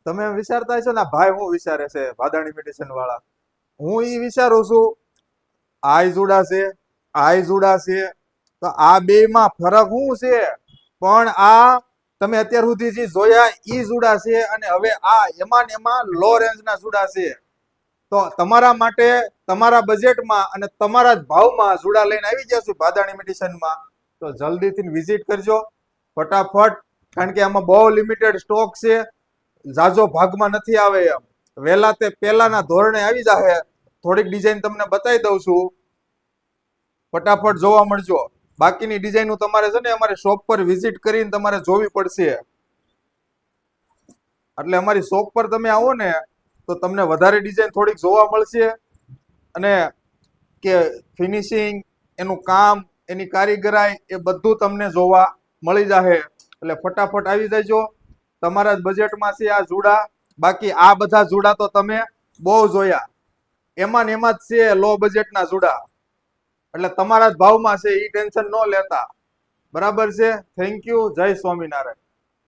તમે એમ વિચારતા હશો ને આ ભાઈ હું વિચારે છે ભાદાણી મેડિસિન વાળા. હું ઈ વિચારું છું આય જુડા છે, આય જુડા છે, તો આ બે માં ફરક શું છે? પણ આ તમે અત્યાર સુધી જે જોયા ઈ જુડા છે, અને હવે આ એમાં ને એમાં લો રેન્જ ના જુડા છે. તો તમારા માટે તમારા બજેટમાં અને તમારા જ ભાવમાં જુડા લઈને આવી જશું ભાદાણી મેડિસિનમાં. તો જલ્દીથી વિઝિટ કરજો ફટાફટ, કારણ કે આમાં બહુ લિમિટેડ સ્ટોક છે, ઝાઝો ભાગમાં નથી આવે એમ. વહેલા તે પહેલાના ધોરણે આવી જાહે. થોડીક ડિઝાઇન તમને બતાવી દઉં છું, ફટાફટ જોવા મળજો. બાકીની ડિઝાઇન તમારે છે ને અમારે શોપ પર વિઝિટ કરીને તમારે જોવી પડશે. એટલે અમારી શોપ પર તમે આવો ને તો તમને વધારે ડિઝાઇન થોડીક જોવા મળશે, અને કે ફિનિશિંગ, એનું કામ, એની કારીગરાઈ એ બધું તમને જોવા મળી જાહે. એટલે ફટાફટ આવી જજો. તમારા જ બજેટમાં છે આ જુડા. બાકી આ બધા જુડા તો તમે બહુ જોયા, એમાં ને એમાં જ છે લો બજેટના જુડા. એટલે તમારા જ ભાવમાં છે, ઈ ટેન્શન ન લેતા. બરાબર છે? Thank you. જય સ્વામિનારાયણ.